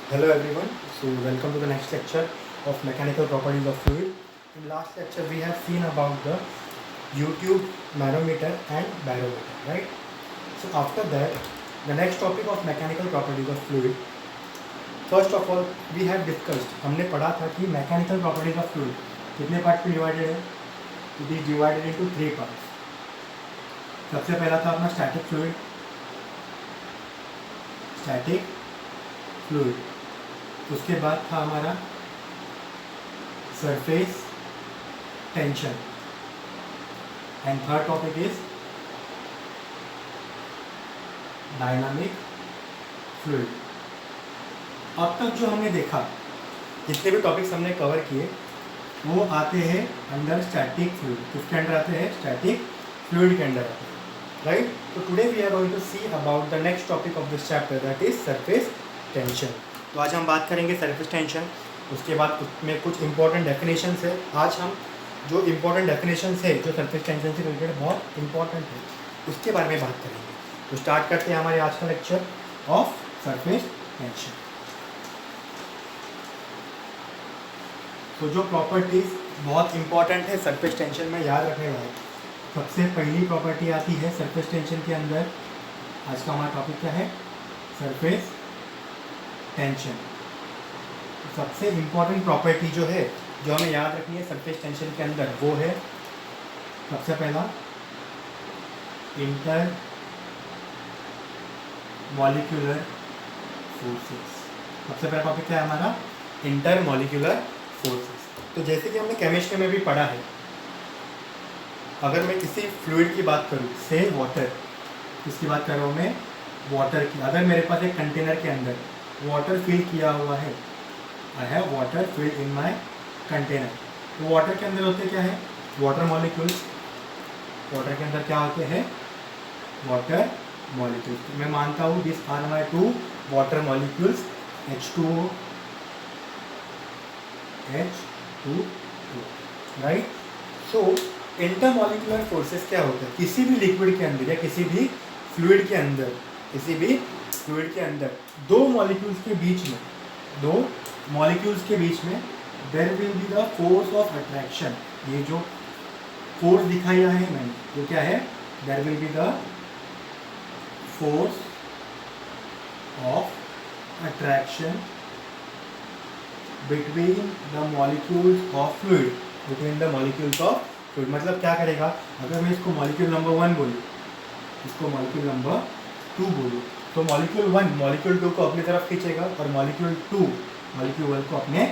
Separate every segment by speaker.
Speaker 1: Hello everyone, so welcome to the next lecture of mechanical properties of fluid. In last lecture we have seen about the U-tube, manometer and barometer, right? So after that, the next topic of mechanical properties of fluid. First of all, we have discussed, हमने पढ़ा था कि mechanical properties of fluid कितने part में divided है? It is divided into 3 parts. सबसे पहला था अपना static fluid. उसके बाद था हमारा surface tension and third topic is dynamic fluid. अब तक जो हमने देखा, जितने भी टॉपिक्स हमने कवर किए वो आते हैं अंडर स्टैटिक फ्लूइड. किसके अंडर आते हैं? स्टैटिक फ्लूइड के अंडर आते हैं, राइट. तो today we are going to see about the next topic of this chapter, that is surface tension. तो आज हम बात करेंगे सरफेस टेंशन. उसके बाद उसमें कुछ इंपॉर्टेंट डेफिनेशंस है. आज हम जो इंपॉर्टेंट डेफिनेशंस है जो सरफेस टेंशन से रिलेटेड बहुत इंपॉर्टेंट है, उसके बारे में बात करेंगे. तो स्टार्ट करते हैं हमारे आज का लेक्चर ऑफ सरफेस टेंशन. तो जो प्रॉपर्टीज बहुत इंपॉर्टेंट है सरफेस टेंशन में याद रखने वाले, सबसे पहली प्रॉपर्टी आती है सरफेस टेंशन के अंदर. आज का हमारा टॉपिक क्या है? Surface tension. सबसे इम्पॉर्टेंट प्रॉपर्टी जो है, जो हमें याद रखनी है सरफेस टेंशन के अंदर, वो है सबसे पहला इंटर मॉलिक्यूलर फोर्सेस. सबसे पहला टॉपिक क्या है हमारा? Inter molecular forces. तो जैसे कि हमने केमिस्ट्री में भी पढ़ा है, अगर मैं किसी फ्लूइड की बात करूँ, से वाटर, किसकी बात कर रहा हूँ मैं? वाटर की. अगर मेरे पास एक कंटेनर के अंदर वाटर फिल किया हुआ है, I have water fill in my container, तो वाटर के अंदर होते क्या है? Water molecules. वाटर के अंदर क्या होते हैं? Water molecules. मैं मानता हूँ this are my 2 water molecules, H2O, H2O, right. So intermolecular forces क्या होता है? किसी भी लिक्विड के अंदर या किसी भी फ्लूइड के अंदर, दो मॉलिक्यूल्स के बीच में there will be the force of attraction. ये जो फोर्स दिखाया है मैंने, वो क्या है? There will be the force of attraction between the molecules of fluid. मतलब क्या करेगा? अगर मैं इसको मॉलिक्यूल नंबर 1 बोलूँ, इसको मॉलिक्यूल नंबर 2 बोलूँ, तो मॉलिक्यूल 1 मॉलिक्यूल 2 को अपनी तरफ खींचेगा और मॉलिक्यूल 2 मॉलिक्यूल 1 को अपने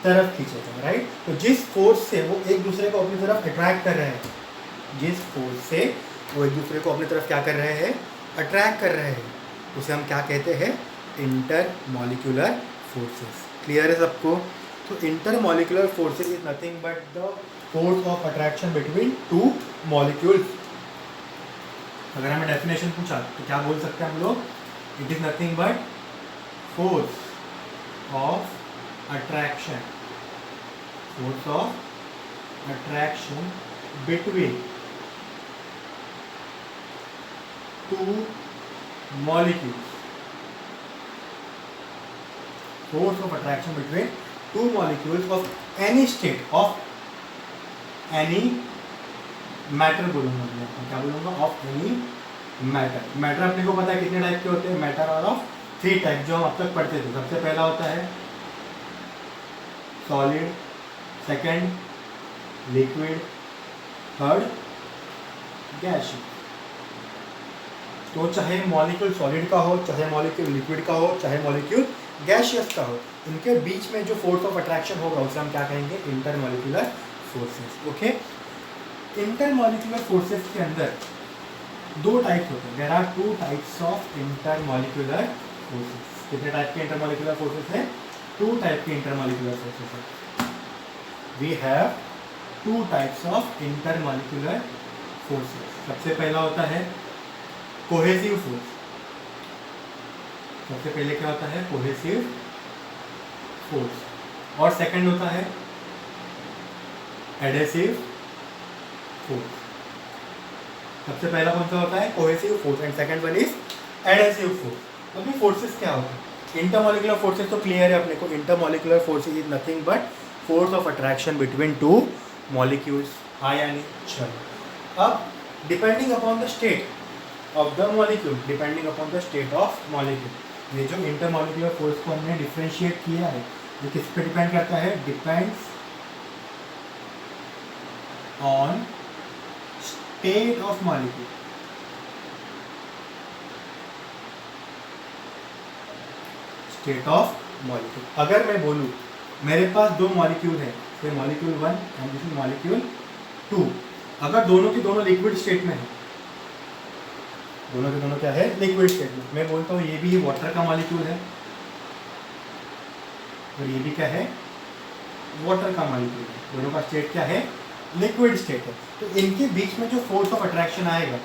Speaker 1: तरफ खींचेगा, राइट. तो जिस फोर्स से वो एक दूसरे को अपनी तरफ अट्रैक्ट कर रहे हैं, क्या कर रहे हैं? अट्रैक्ट कर रहे हैं, उसे हम क्या कहते हैं? Inter molecular forces. क्लियर है सबको? तो inter molecular forces is nothing but the force of attraction between 2 molecules. अगर हमें डेफिनेशन पूछा तो क्या बोल सकते हैं हम लोग? It is nothing but force of attraction between 2 molecules. Force of attraction between 2 molecules of any state, of any matter बोलूँगा मैं. क्या बोलूँगा? Of any matter. मैटर अपने को पता है कितने टाइप के होते हैं? मैटर आर ऑफ 3 टाइप, जो हम अब तक पढ़ते थे. सबसे पहला होता है solid, second liquid, third gaseous. तो चाहे मॉलिक्यूल सॉलिड का हो, चाहे मॉलिक्यूल लिक्विड का हो, चाहे मॉलिक्यूल गैसियस का हो, इनके बीच में जो फोर्स ऑफ अट्रैक्शन होगा उसे हम क्या कहेंगे? Intermolecular forces. Okay. Intermolecular forces के अंदर 2 टाइप्स होते हैं. There are 2 types of intermolecular forces. कितने टाइप के इंटरमॉलिक्यूलर फोर्सेस हैं? 2 टाइप के इंटरमॉलिक्यूलर फोर्सेस हैं. We have 2 types of intermolecular forces. सबसे पहला होता है कोहेसिव फोर्स. सबसे पहले क्या होता है? Cohesive force. और सेकंड होता है एडेसिव फोर्स. सबसे पहला कौन सा होता है? Cohesive force. And second one is adhesive force. अब ये फोर्सेस क्या होता है? इंटरमॉलिकुलर फोर्सेस तो क्लियर है अपने को. Intermolecular forces is nothing but force of attraction between two molecules. हाँ या नहीं? चलो, अब depending upon the state of the molecule, depending upon the state of molecule, ये जो इंटरमॉलिकुलर फोर्स को हमने डिफ्रेंशिएट किया है ये किस पे डिपेंड करता है? Depends on state of molecule. State of molecule. अगर मैं बोलूँ मेरे पास दो मॉलिक्यूल है, ये molecule 1 and this is molecule 2. अगर दोनों के दोनों लिक्विड स्टेट में है, दोनों के दोनों क्या है? लिक्विड स्टेट में. मैं बोलता हूँ ये भी वाटर का मॉलिक्यूल है और ये भी क्या है? वाटर का मॉलिक्यूल है. दोनों का स्टेट क्या है? लिक्विड स्टेट है. तो इनके बीच में जो फोर्स ऑफ अट्रैक्शन आएगा,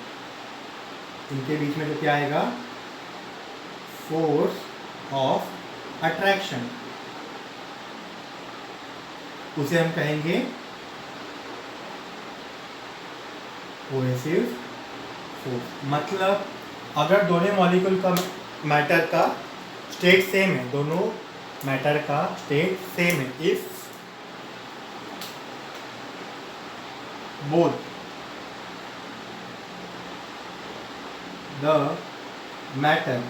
Speaker 1: इनके बीच में जो क्या आएगा? फोर्स ऑफ अट्रैक्शन, उसे हम कहेंगे कोहेसिव फोर्स. मतलब अगर दोनों मॉलिक्यूल का मैटर का स्टेट सेम है, दोनों मैटर का स्टेट सेम है, if both the matter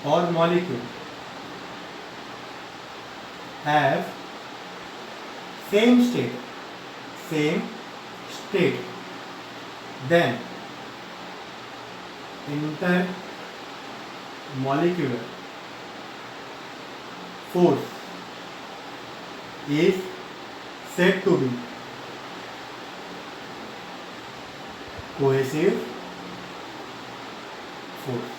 Speaker 1: or molecule have same state, then intermolecular force is said to be cohesive force.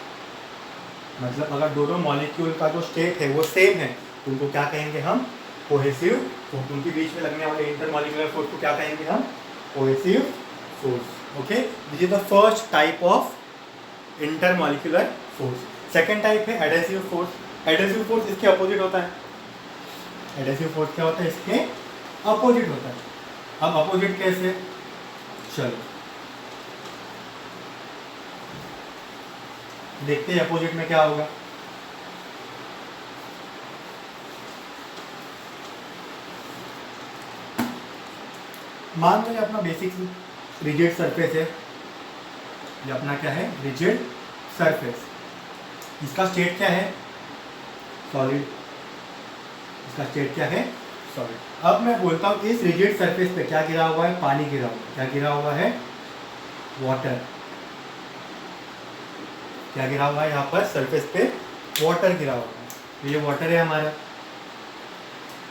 Speaker 1: मतलब अगर दोनों मॉलिक्यूल का जो स्टेट है वो सेम है तो उनको क्या कहेंगे हम? Cohesive force. उनके बीच में लगने वाले इंटरमॉलिक्यूलर फोर्स को क्या कहेंगे हम? Cohesive force. Okay, this is the first type of intermolecular force. Second type है एडेसिव फोर्स. एडेसिव फोर्स इसके अपोजिट होता है. एडेसिव फोर्स क्या होता है? इसके अपोजिट होता है. अब अपोजिट कैसे? चलो देखते हैं अपोजिट में क्या होगा. मान लो ये अपना बेसिक रिजिड सरफेस है. ये अपना क्या है? Rigid surface. इसका स्टेट क्या है? सॉलिड. इसका स्टेट क्या है? सॉलिड. अब मैं बोलता हूँ इस रिजिड सरफेस पे क्या गिरा हुआ है? पानी गिरा हुआ है. क्या गिरा हुआ है? वाटर. क्या गिरा हुआ है? यहाँ पर सरफेस पे वाटर गिरा हुआ है. तो ये वाटर है हमारा.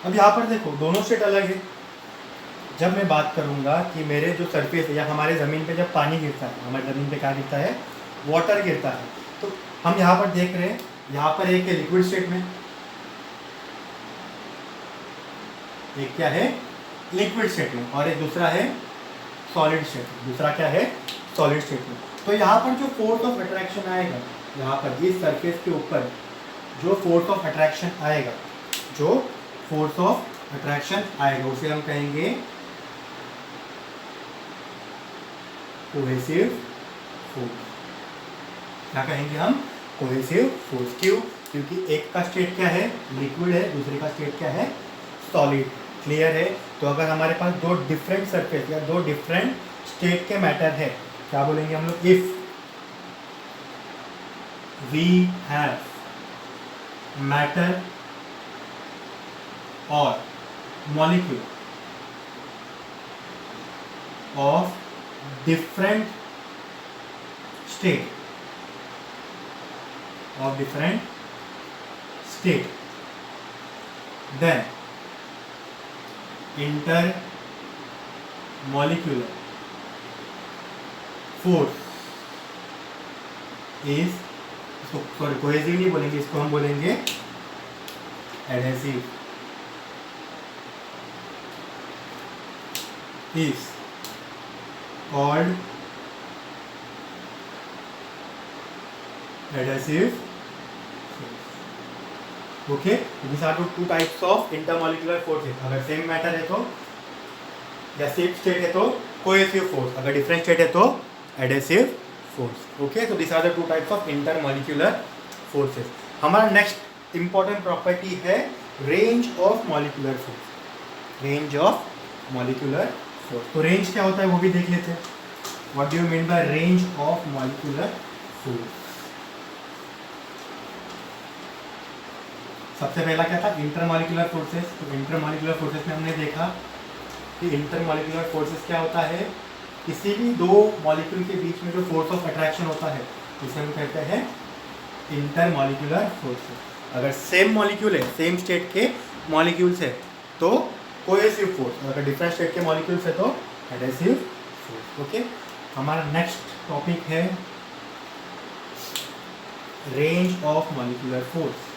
Speaker 1: अब यहाँ पर देखो दोनों स्टेट अलग है. जब मैं बात करूँगा कि मेरे जो सरफेस है या हमारे ज़मीन पे जब पानी गिरता है, हमारे ज़मीन पे क्या गिरता है? वाटर गिरता है. तो हम यहाँ पर देख रहे हैं, यहाँ पर एक है लिक्विड स्टेट में, एक क्या है? लिक्विड स्टेट में, और एक दूसरा है सॉलिड स्टेट में. दूसरा क्या है? सॉलिड स्टेट में. तो यहाँ पर जो फोर्स ऑफ अट्रैक्शन आएगा, यहाँ पर इस सरफेस के ऊपर जो फोर्स ऑफ अट्रैक्शन आएगा, जो फोर्स ऑफ अट्रैक्शन आएगा उसे हम कहेंगे कोहेसिव फोर्स. क्या कहेंगे हम? Cohesive force. क्यों? क्योंकि एक का स्टेट क्या है? लिक्विड है, दूसरे का स्टेट क्या है? सॉलिड. क्लियर है? तो अगर हमारे पास दो डिफरेंट सरफेस या दो डिफरेंट स्टेट के मैटर है, क्या बोलेंगे हम लोग? इफ वी हैव मैटर और molecule of different state, then intermolecular force is, इसको सॉरी कोहेसिव नहीं बोलेंगे, इसको हम बोलेंगे adhesive, is called adhesive. Okay, these are the two types of intermolecular forces. अगर सेम मैटर है तो या सेम स्टेट है तो कोहेसिव फोर्स, अगर डिफरेंट स्टेट है तो adhesive force. Okay, so these are the two types of intermolecular forces. हमारा नेक्स्ट इंपॉर्टेंट प्रॉपर्टी है range of molecular force. Range of molecular force, तो रेंज क्या होता है वो भी देख लेते हैं। What do you mean by range of molecular force? सबसे पहला क्या था, इंटरमॉलिक्यूलर फोर्सेस। तो इंटरमॉलिक्यूलर फोर्सेस में हमने देखा कि इंटरमॉलिक्यूलर फोर्सेस क्या होता है, किसी भी दो मॉलिक्यूल के बीच में जो फोर्स ऑफ अट्रैक्शन होता है जिसे हम कहते हैं इंटरमॉलिक्यूलर फोर्सेस। अगर सेम मॉलिक्यूल है, सेम स्टेट के मॉलिक्यूल्स है तो कोहेसिव फोर्स, अगर डिफरेंट स्टेट के मॉलिक्यूल्स है तो एडहेसिव फोर्स। ओके, हमारा नेक्स्ट टॉपिक है range of molecular force.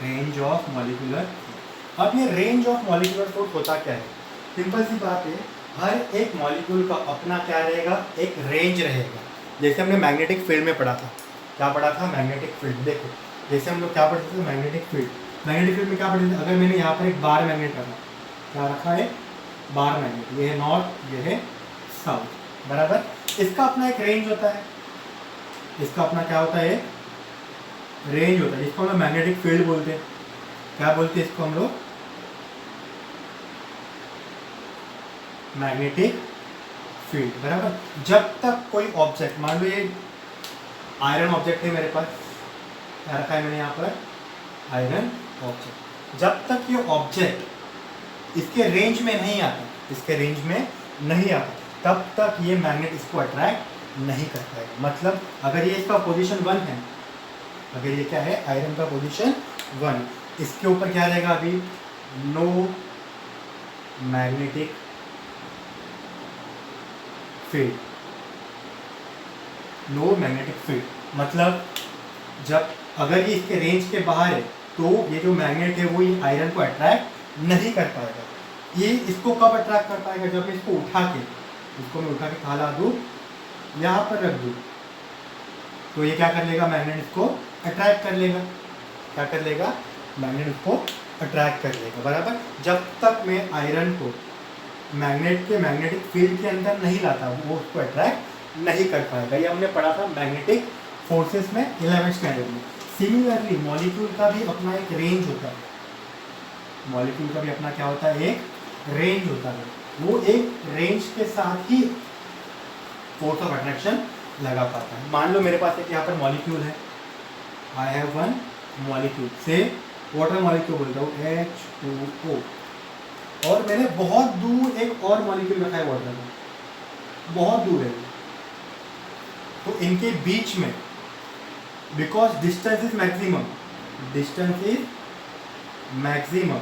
Speaker 1: Range of molecular. अब ये रेंज ऑफ मॉलिक्यूलर फोर्स होता क्या है? सिंपल सी बात है, हर एक मॉलिक्यूल का अपना क्या रहेगा, एक रेंज रहेगा। जैसे हमने मैग्नेटिक फील्ड में पढ़ा था, क्या पढ़ा था, मैग्नेटिक फील्ड। देखो जैसे हम लोग क्या पढ़ते थे, मैग्नेटिक फील्ड। मैग्नेटिक फील्ड में क्या पढ़ते थे, अगर मैंने यहाँ पर एक बार मैग्नेट रखा, क्या रखा है, बार मैग्नेट, ये है नॉर्थ, ये है साउथ, बराबर। इसका अपना एक रेंज होता है, इसका अपना क्या होता है, रेंज होता है, जिसको हम लोग मैग्नेटिक फील्ड बोलते हैं। क्या बोलते हैं इसको हम लोग, मैग्नेटिक फील्ड, बराबर। जब तक कोई ऑब्जेक्ट, मान लो ये आयरन ऑब्जेक्ट है मेरे पास, क्या रखा है मैंने यहाँ पर, आयरन ऑब्जेक्ट। जब तक ये ऑब्जेक्ट इसके रेंज में नहीं आता, इसके रेंज में नहीं आता, तब तक ये मैग्नेट इसको अट्रैक्ट नहीं कर पाएगा। मतलब अगर ये इसका पोजीशन 1 है, अगर ये क्या है, आयरन का पोजीशन 1, इसके ऊपर क्या रहेगा अभी, no magnetic field, no magnetic field. मतलब जब अगर ये इसके रेंज के बाहर है तो ये जो मैग्नेट है वो ये आयरन को अट्रैक्ट नहीं कर पाएगा। ये इसको कब अट्रैक्ट कर पाएगा, जब मैं इसको उठा के, इसको मैं उठा के कहाँ ला दूँ, यहाँ पर रख दूँ, तो ये क्या कर लेगा, मैग्नेट इसको अट्रैक्ट कर लेगा। क्या कर लेगा, मैग्नेट इसको अट्रैक्ट कर लेगा, बराबर। जब तक मैं आयरन को मैग्नेट के मैग्नेटिक फील्ड के अंदर नहीं लाता, वो उसको अट्रैक्ट नहीं कर पाएगा। ये हमने पढ़ा था मैग्नेटिक फोर्सेस में 11th स्टैंडर्ड में। सिमिलरली मॉलिक्यूल का भी अपना एक रेंज होता है, मॉलिक्यूल का भी अपना क्या होता है, एक रेंज होता है। वो एक रेंज के साथ ही फोर्स ऑफ अट्रैक्शन लगा पाता है। मान लो मेरे पास एक यहाँ पर मॉलिक्यूल है, आई हैव वन मॉलिक्यूल, से वाटर मॉलिक्यूल बोलता हूँ, H2O, और मैंने बहुत दूर एक और मॉलिक्यूल रखा है वाटर का, बहुत दूर है, तो इनके बीच में, because distance is maximum, distance is maximum,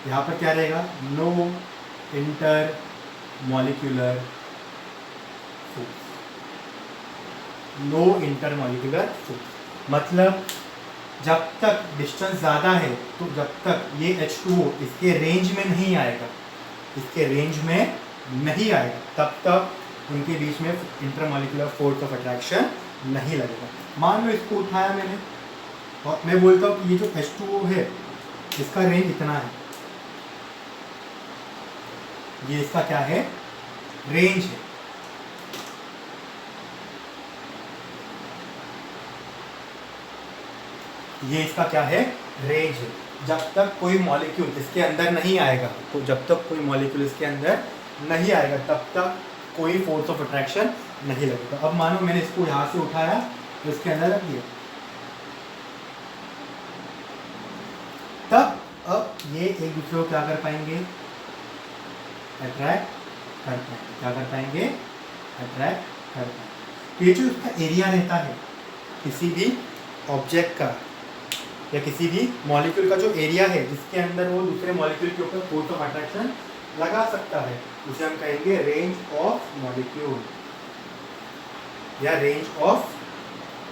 Speaker 1: यहाँ पर क्या रहेगा, no intermolecular force, no intermolecular force. मतलब जब तक डिस्टेंस ज़्यादा है, तो जब तक ये H2O इसके रेंज में नहीं आएगा, इसके रेंज में नहीं आएगा, तब तक उनके बीच में इंटरमॉलिक्यूलर फोर्स ऑफ अट्रैक्शन नहीं लगेगा। मान लो इसको उठाया मैंने और मैं बोलता हूँ कि ये जो H2O है इसका रेंज इतना है, ये इसका क्या है, रेंज है। ये इसका क्या है, रेंज है। जब तक कोई मॉलिक्यूल इसके अंदर नहीं आएगा, तो जब तक कोई मॉलिक्यूल इसके अंदर नहीं आएगा तब तक कोई फोर्स ऑफ अट्रैक्शन नहीं लगेगा। अब मानो मैंने इसको यहाँ से उठाया तो इसके अंदर रख दिया, तब अब ये एक दूसरे को क्या कर पाएंगे, अट्रैक्ट कर पाएंगे। क्या कर पाएंगे, अट्रैक्ट कर पाएंगे। ये जो इसका एरिया रहता है किसी भी ऑब्जेक्ट का या किसी भी मॉलिक्यूल का, जो एरिया है जिसके अंदर वो दूसरे मॉलिक्यूल के ऊपर फोर्स ऑफ अट्रैक्शन लगा सकता है, उसे हम कहेंगे रेंज ऑफ मॉलिक्यूल या range of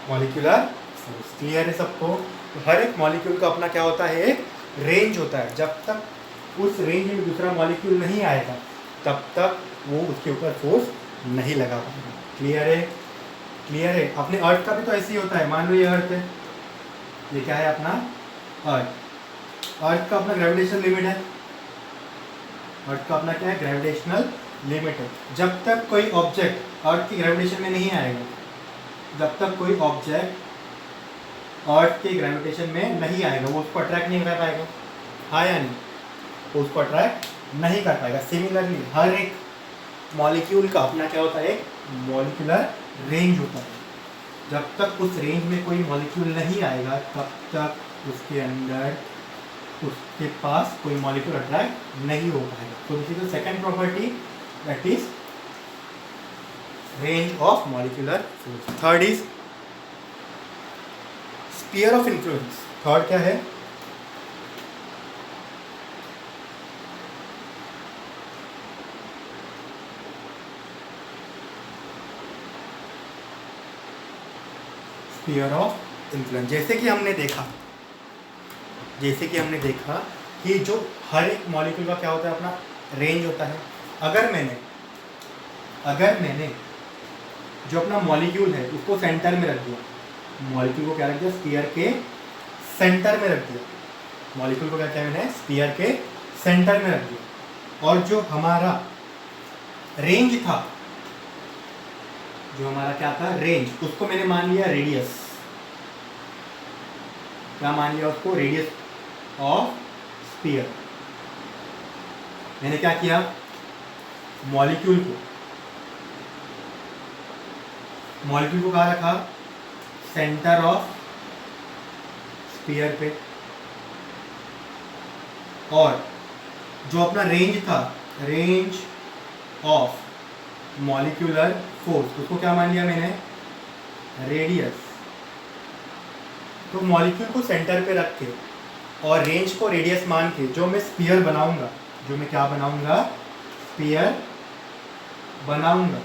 Speaker 1: molecular force. Clear है सबको? तो हर एक मॉलिक्यूल का अपना क्या होता है, एक रेंज होता है। जब तक उस रेंज में दूसरा मॉलिक्यूल नहीं आएगा तब तक वो उसके ऊपर फोर्स नहीं लगा पाएगा। क्लियर है? क्लियर है? अपने अर्थ का भी तो ऐसे ही होता है। मान लो ये अर्थ है, ये क्या है अपना अर्थ। अर्थ का अपना ग्रेविटेशनल लिमिट है, अर्थ का अपना क्या है, ग्रेविटेशनल लिमिट है। जब तक कोई ऑब्जेक्ट अर्थ की ग्रेविटेशन में नहीं आएगा, जब तक कोई ऑब्जेक्ट अर्थ के ग्रेविटेशन में नहीं आएगा वो उसको अट्रैक्ट नहीं कर पाएगा, हाँ या नहीं, वो उसको अट्रैक्ट नहीं कर पाएगा। सिमिलरली हर एक मॉलिक्यूल का अपना क्या होता है, एक मॉलिक्यूलर रेंज होता है। जब तक उस रेंज में कोई मॉलिक्यूल नहीं आएगा तब तक उसके अंदर उसके पास कोई मॉलिक्यूल अट्रैक्ट नहीं हो पाएगा। तो this is the second property, that is range of molecular force. Third is sphere of influence. Third क्या है, स्फीयर ऑफ इन्फ्लुएंस। जैसे कि हमने देखा कि जो हर एक मॉलिक्यूल का क्या होता है, अपना रेंज होता है। अगर मैंने जो अपना मॉलिक्यूल है उसको सेंटर में रख दिया, मॉलिक्यूल को क्या रख दिया, स्फीयर के सेंटर में रख दिया, मॉलिक्यूल को क्या किया मैंने, स्फीयर के सेंटर में रख दिया। और जो हमारा रेंज था, जो हमारा क्या था, रेंज, उसको मैंने मान लिया रेडियस। क्या मान लिया उसको, रेडियस ऑफ स्फीयर। मैंने क्या किया, मॉलिक्यूल को कहाँ रखा, सेंटर ऑफ स्फीयर पे। और जो अपना रेंज था, रेंज ऑफ मॉलिक्यूलर फोर्स, उसको क्या मान लिया मैंने, रेडियस। तो मॉलिक्यूल को सेंटर पे रख के और रेंज को रेडियस मान के जो मैं स्फीयर बनाऊंगा, जो मैं क्या बनाऊंगा, स्फीयर बनाऊंगा।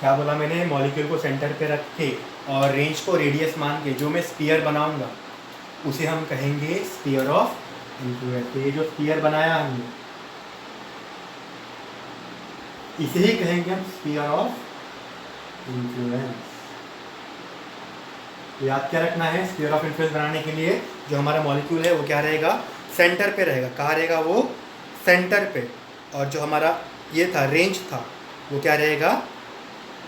Speaker 1: क्या बोला मैंने, मॉलिक्यूल को सेंटर पे रख के और रेंज को रेडियस मान के जो मैं स्फीयर बनाऊंगा उसे हम कहेंगे स्फीयर ऑफ इन्फ्लुएंस। तो ये जो स्फीयर बनाया हमने, इसे ही कहेंगे हम स्फीयर ऑफ इन्फ्लुएंस। याद क्या रखना है, स्फीयर ऑफ इन्फ्लुएंस बनाने के लिए जो हमारा मॉलिक्यूल है वो क्या रहेगा, सेंटर पे रहेगा। कहाँ रहेगा वो, सेंटर पे। और जो हमारा ये था, रेंज था, वो क्या रहेगा,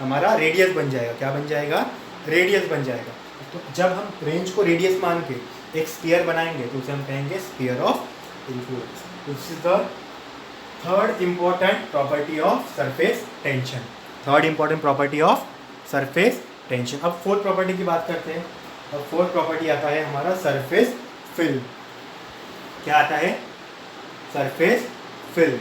Speaker 1: हमारा रेडियस बन जाएगा। क्या बन जाएगा, रेडियस बन जाएगा। तो जब हम रेंज को रेडियस मान के एक स्फीयर बनाएंगे तो उसे हम कहेंगे sphere of influence. This is the third important property of surface tension. Third important property of surface tension. अब फोर्थ प्रॉपर्टी की बात करते हैं। अब फोर्थ प्रॉपर्टी आता है हमारा सरफेस फिल्म। क्या आता है, सरफेस फिल्म।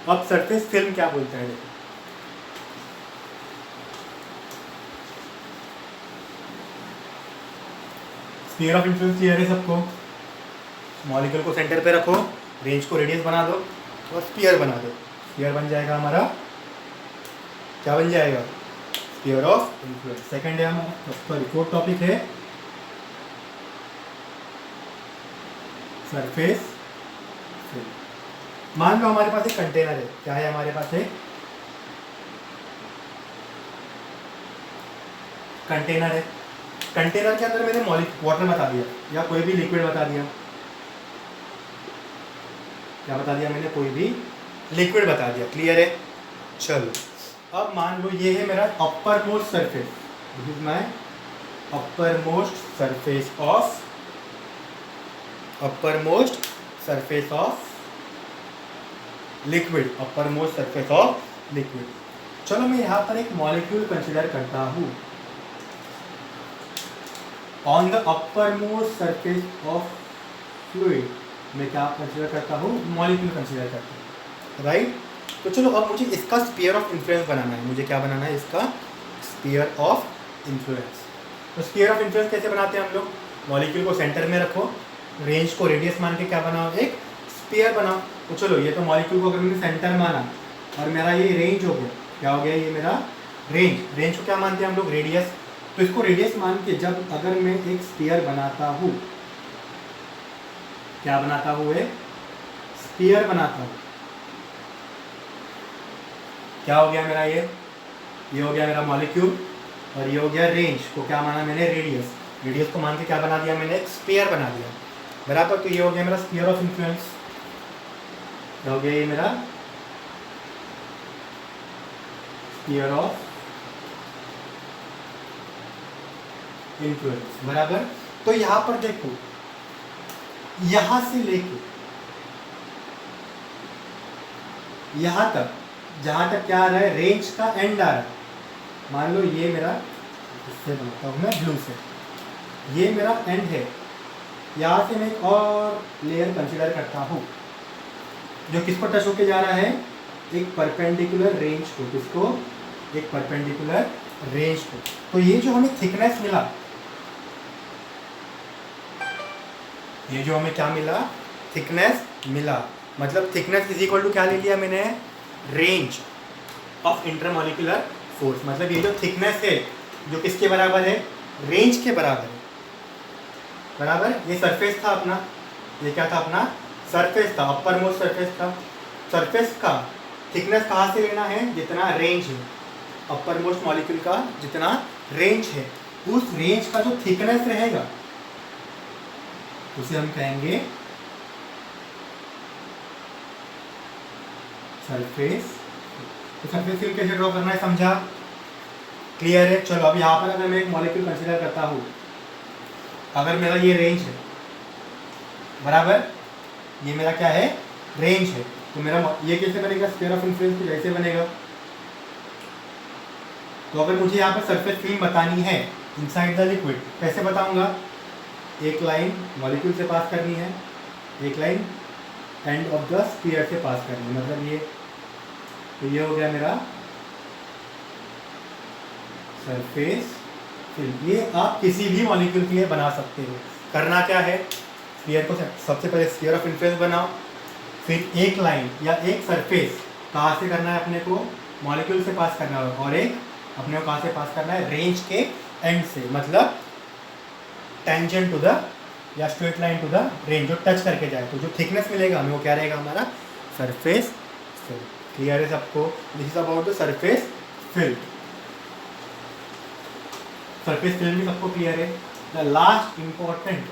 Speaker 1: अब सरफेस फिल्म क्या बोलते हैं, देखो, स्फीयर ऑफ इन्फ्लुएंस क्लियर है सबको। मॉलिक्यूल को सेंटर पे रखो, रेंज को रेडियस बना दो और स्फीयर बना दो। स्फीयर बन जाएगा हमारा, क्या बन जाएगा, स्फीयर ऑफ इन्फ्लुएंस। सेकंड है हमारा, सॉरी फोर्थ टॉपिक है सरफेस फिल्म। मान लो हमारे पास एक कंटेनर है। क्या है हमारे पास, एक कंटेनर है। कंटेनर के अंदर मैंने वाटर बता दिया या कोई भी लिक्विड बता दिया। क्या बता दिया मैंने, कोई भी लिक्विड बता दिया। क्लियर है, चलो अब मान लो ये है मेरा upper most surface. This is my upper most surface of, upper most surface of liquid, upper most surface of liquid. चलो मैं यहाँ पर एक मॉलिक्यूल कंसिडर करता हूँ। On the upper most surface of fluid मैं क्या कंसिडर करता हूँ, मॉलिक्यूल कंसिडर करता हूँ, राइट। तो चलो अब मुझे इसका स्फीयर ऑफ इन्फ्लुएंस बनाना है। मुझे क्या बनाना है, इसका स्फीयर ऑफ इन्फ्लुएंस। तो स्फीयर ऑफ इन्फ्लुएंस कैसे बनाते हैं हम लोग, मॉलिक्यूल को सेंटर में रखो, रेंज को रेडियस मान के क्या बनाओ, एक स्फीयर बनाओ। तो चलो ये तो मॉलिक्यूल को अगर मैंने सेंटर माना और मेरा ये रेंज हो गया, क्या हो गया, ये मेरा रेंज। रेंज को क्या मानते हैं हम लोग, रेडियस। तो इसको रेडियस मान के जब अगर मैं एक स्फीयर बनाता हूँ, क्या बनाता हूँ, एक स्फीयर बनाता हूँ, क्या हो गया मेरा ये हो गया मेरा मॉलिक्यूल, और ये हो गया रेंज को क्या माना मैंने, रेडियस। रेडियस को मान के क्या बना दिया मैंने, एक स्फीयर बना दिया, बराबर। तो ये हो गया मेरा स्फीयर ऑफ इन्फ्लुएंस, हो गया ये मेरा स्फीयर ऑफ इन्फ्लुएंस, बराबर। तो यहां पर देखो, यहां से लेके यहां तक, जहां तक क्या आ रहा है, रेंज का एंड आ रहा है। मान लो ये मेरा, इससे बनाता हूं मैं ब्लू से, ये मेरा एंड है। यहां से मैं एक और लेयर कंसीडर करता हूं जो किसको टच होके जा रहा है, एक परपेंडिकुलर रेंज को। किसको, एक परपेंडिकुलर रेंज को। तो ये जो हमें थिकनेस मिला, ये जो हमें क्या मिला, थिकनेस मिला, मतलब थिकनेस इज इक्वल टू क्या ले लिया मैंने, रेंज ऑफ इंटरमॉलिक्यूलर फोर्स। मतलब ये जो थिकनेस है जो किसके बराबर है, रेंज के बराबर है, बराबर। ये सरफेस था अपना, ये क्या था अपना, सरफेस था, अपर मोस्ट सरफेस था। सरफेस का थिकनेस कहाँ से लेना है, जितना रेंज है, अपर मोस्ट मॉलिक्यूल का जितना रेंज है, उस रेंज का जो थिकनेस रहेगा उसे हम कहेंगे सरफेस। तो सरफेस फील्ड कैसे ड्रॉ करना है, समझा, क्लियर है। चलो अब यहाँ पर अगर मैं एक मॉलिक्यूल कंसीडर करता हूँ, अगर मेरा ये रेंज है, बराबर, ये मेरा क्या है, रेंज है, तो मेरा ये कैसे बनेगा, स्फीयर ऑफ इन्फ्लुएंस कुछ ऐसे बनेगा। तो अगर मुझे यहाँ पर सरफेस फील्ड बतानी है इनसाइड द लिक्विड, कैसे बताऊंगा, एक लाइन मॉलिक्यूल से पास करनी है, एक line end of the sphere से पास करनी है, मतलब ये। तो ये हो गया मेरा सरफेस फील्ड। ये आप किसी भी मॉलिक्यूल के लिए बना सकते हो। करना क्या है, स्फीयर को सबसे पहले स्फीयर ऑफ इन्फ्लुएंस बनाओ, फिर एक लाइन या एक सरफेस कहाँ से करना है अपने को, मॉलिक्यूल से पास करना है, और एक अपने को कहाँ से पास करना है, रेंज के एंड से, मतलब टेंजेंट टू द या straight line to the range, जो टच करके जाए। तो जो थिकनेस मिलेगा हमें वो क्या रहेगा, हमारा सरफेस फील्ड। क्लियर है सबको, this is about the surface field. Surface field भी सबको क्लियर है। The last important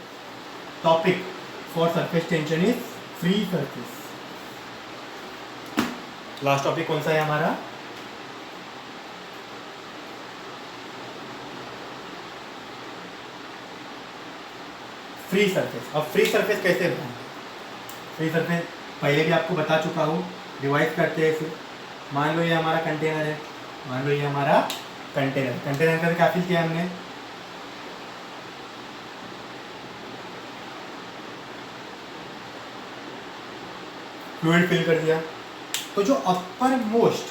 Speaker 1: topic for surface tension is free surface. Last topic कौन सा है हमारा, फ्री सरफेस। अब फ्री सरफेस कैसे बनाएंगे, फ्री सरफेस पहले भी आपको बता चुका हूँ, डिवाइड करते हैं। फिर मान लो ये हमारा कंटेनर है, मान लो ये हमारा कंटेनर, कंटेनर का क्या फिल किया हमने, फ्लूइड फिल कर दिया। तो जो अपर मोस्ट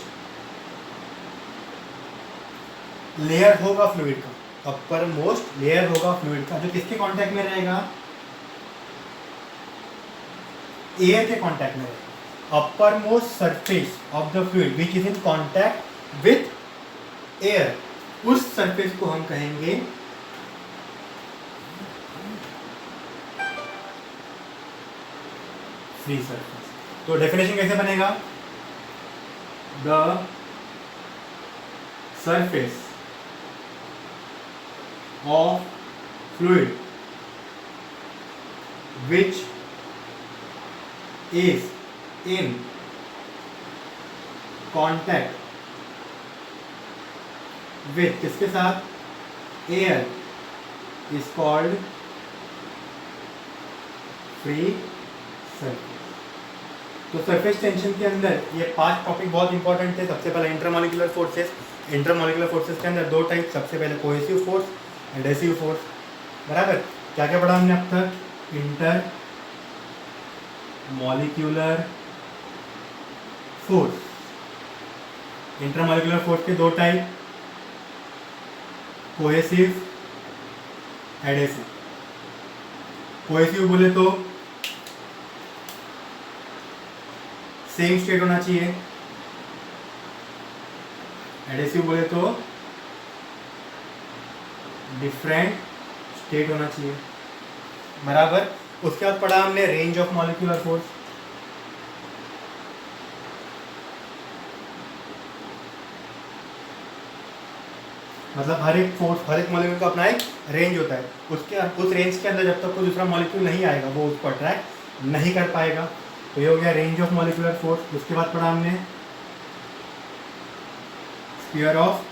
Speaker 1: लेयर होगा फ्लूइड का, अपर मोस्ट लेयर होगा फ्लूइड का, जो किसके कांटेक्ट में रहेगा, एयर के कांटेक्ट में रहेगा। Upper most surface of the fluid which is in contact with air, उस सरफेस को हम कहेंगे फ्री सरफेस। तो डेफिनेशन कैसे बनेगा, the surface of fluid which is in contact with किसके साथ, air is called free surface। तो सरफेस टेंशन के अंदर ये 5 टॉपिक बहुत इंपॉर्टेंट थे। सबसे पहले इंटरमॉलिक्यूलर फोर्सेस। इंटरमॉलिक्यूलर फोर्सेस के अंदर 2 टाइप, सबसे पहले कोहेसिव फोर्स, एडहेसिव फोर्स, बराबर। क्या क्या पढ़ा हमने अब तक, inter molecular force, intermolecular force के 2 टाइप, कोहेसिव, एडहेसिव। कोहेसिव बोले तो सेम स्टेट होना चाहिए, एडहेसिव बोले तो डिफरेंट स्टेट होना चाहिए, बराबर। उसके बाद पढ़ा हमने रेंज ऑफ मॉलिक्यूलर फोर्स, मतलब हर एक फोर्स, हर एक मॉलिक्यूल का अपना एक रेंज होता है, उस रेंज के अंदर जब तक कोई दूसरा मॉलिक्यूल नहीं आएगा वो उसको अट्रैक्ट नहीं कर पाएगा। तो ये हो गया रेंज ऑफ मॉलिक्यूलर फोर्स। उसके बाद पढ़ा हमने स्फीयर ऑफ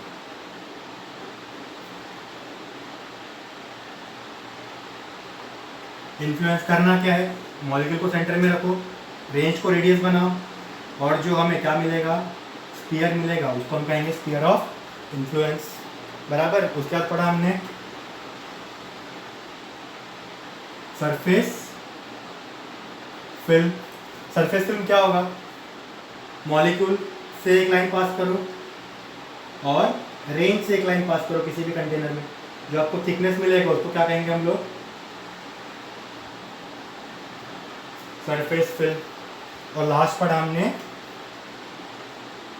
Speaker 1: इन्फ्लुएंस। करना क्या है, मॉलिक्यूल को सेंटर में रखो, रेंज को रेडियस बनाओ, और जो हमें क्या मिलेगा, स्फीयर मिलेगा, उसको हम कहेंगे स्फीयर ऑफ इन्फ्लुएंस। बराबर। उसके बाद पढ़ा हमने सरफेस फिल्म। सरफेस फिल्म क्या होगा, मॉलिक्यूल से एक लाइन पास करो और रेंज से एक लाइन पास करो किसी भी कंटेनर में, जो आपको थिकनेस मिलेगा उसको क्या कहेंगे हम लोग, सरफेस फिल्म। और लास्ट पढ़ा हमने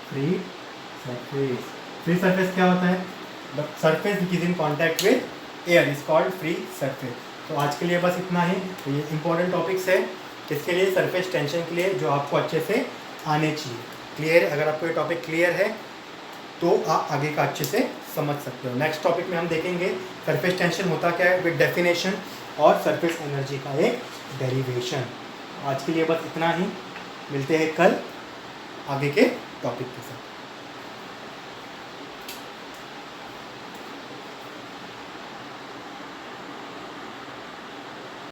Speaker 1: फ्री सरफेस। फ्री सरफेस क्या होता है, the surface which is in contact with air is called free surface. तो आज के लिए बस इतना ही। तो ये इंपॉर्टेंट टॉपिक्स है इसके लिए, सरफेस टेंशन के लिए, जो आपको अच्छे से आने चाहिए। क्लियर, अगर आपको ये टॉपिक क्लियर है तो आप आगे का अच्छे से समझ सकते हो। नेक्स्ट टॉपिक में हम देखेंगे सरफेस टेंशन होता क्या है विद डेफिनेशन, और सरफेस एनर्जी का एक डेरिवेशन। आज के लिए बस इतना ही, मिलते हैं कल आगे के टॉपिक के साथ।